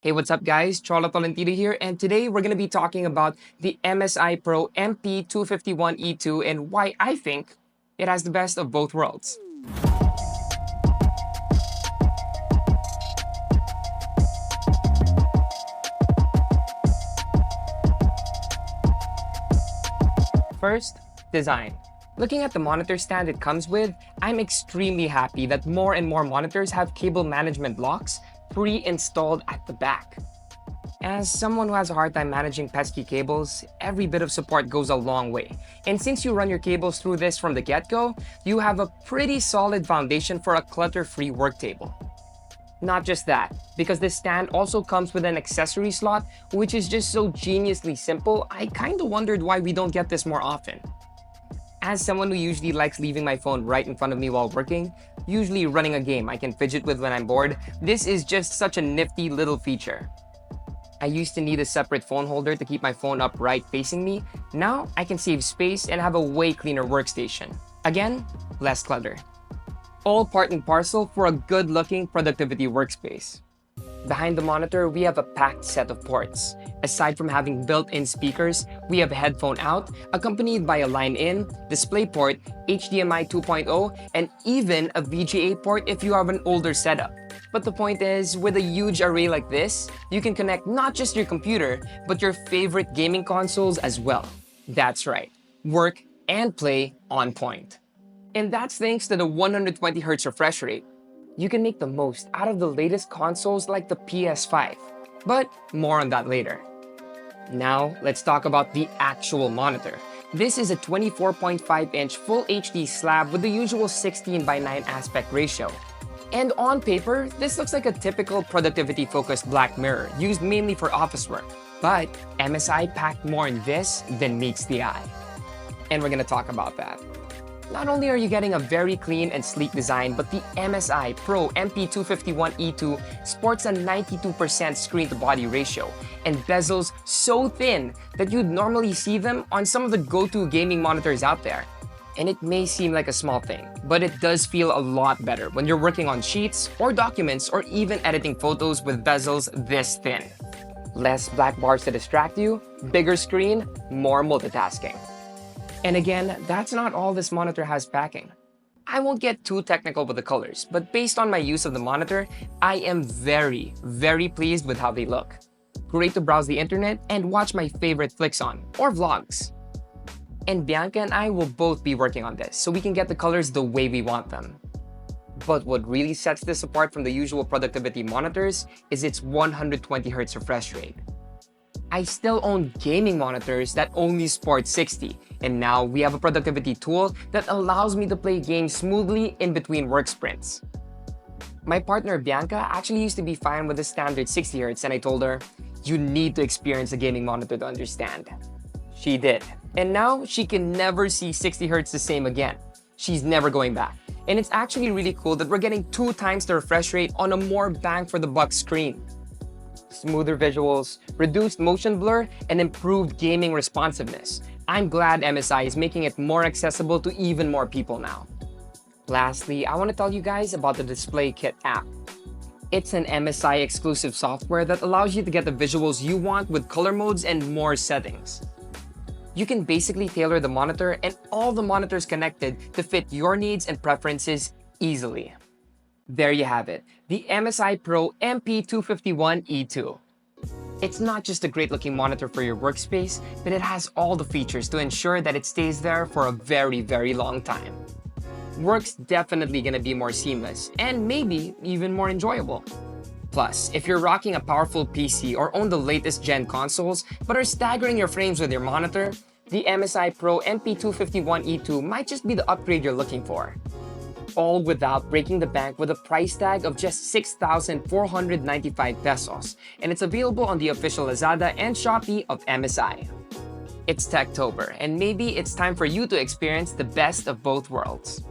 Hey, what's up guys? Cholo Tolentino here, and today we're going to be talking about the MSI Pro MP251 E2 and why I think it has the best of both worlds. First, design. Looking at the monitor stand it comes with, I'm extremely happy that more and more monitors have cable management locks pre-installed at the back. As someone who has a hard time managing pesky cables, every bit of support goes a long way. And since you run your cables through this from the get-go, you have a pretty solid foundation for a clutter-free work table. Not just that, because this stand also comes with an accessory slot, which is just so geniusly simple, I kinda wondered why we don't get this more often. As someone who usually likes leaving my phone right in front of me while working, usually running a game I can fidget with when I'm bored, this is just such a nifty little feature. I used to need a separate phone holder to keep my phone upright facing me. Now I can save space and have a way cleaner workstation. Again, less clutter. All part and parcel for a good-looking productivity workspace. Behind the monitor, we have a packed set of ports. Aside from having built-in speakers, we have a headphone out, accompanied by a line-in, DisplayPort, HDMI 2.0, and even a VGA port if you have an older setup. But the point is, with a huge array like this, you can connect not just your computer, but your favorite gaming consoles as well. That's right, work and play on point. And that's thanks to the 120Hz refresh rate. You can make the most out of the latest consoles like the PS5, but more on that later. Now, let's talk about the actual monitor. This is a 24.5-inch Full HD slab with the usual 16:9 aspect ratio. And on paper, this looks like a typical productivity-focused black mirror used mainly for office work. But MSI packed more in this than meets the eye. And we're gonna talk about that. Not only are you getting a very clean and sleek design, but the MSI Pro MP251 E2 sports a 92% screen-to-body ratio and bezels so thin that you'd normally see them on some of the go-to gaming monitors out there. And it may seem like a small thing, but it does feel a lot better when you're working on sheets or documents or even editing photos with bezels this thin. Less black bars to distract you, bigger screen, more multitasking. And again, that's not all this monitor has packing. I won't get too technical with the colors, but based on my use of the monitor, I am very pleased with how they look. Great to browse the internet and watch my favorite flicks on, or vlogs. And Bianca and I will both be working on this, so we can get the colors the way we want them. But what really sets this apart from the usual productivity monitors is its 120Hz refresh rate. I still own gaming monitors that only sport 60, and now we have a productivity tool that allows me to play games smoothly in between work sprints. My partner Bianca actually used to be fine with the standard 60Hz, and I told her, you need to experience a gaming monitor to understand. She did, and now she can never see 60Hz the same again. She's never going back. And it's actually really cool that we're getting 2 times the refresh rate on a more bang-for-the-buck screen. Smoother visuals, reduced motion blur, and improved gaming responsiveness. I'm glad MSI is making it more accessible to even more people now. Lastly, I want to tell you guys about the Display Kit app. It's an MSI exclusive software that allows you to get the visuals you want with color modes and more settings. You can basically tailor the monitor and all the monitors connected to fit your needs and preferences easily. There you have it, the MSI Pro MP251 E2. It's not just a great-looking monitor for your workspace, but it has all the features to ensure that it stays there for a very long time. Work's definitely gonna be more seamless and maybe even more enjoyable. Plus, if you're rocking a powerful PC or own the latest gen consoles but are staggering your frames with your monitor, the MSI Pro MP251 E2 might just be the upgrade you're looking for. All without breaking the bank with a price tag of just 6,495 pesos, and it's available on the official Lazada and Shopee of MSI. It's Techtober, and maybe it's time for you to experience the best of both worlds.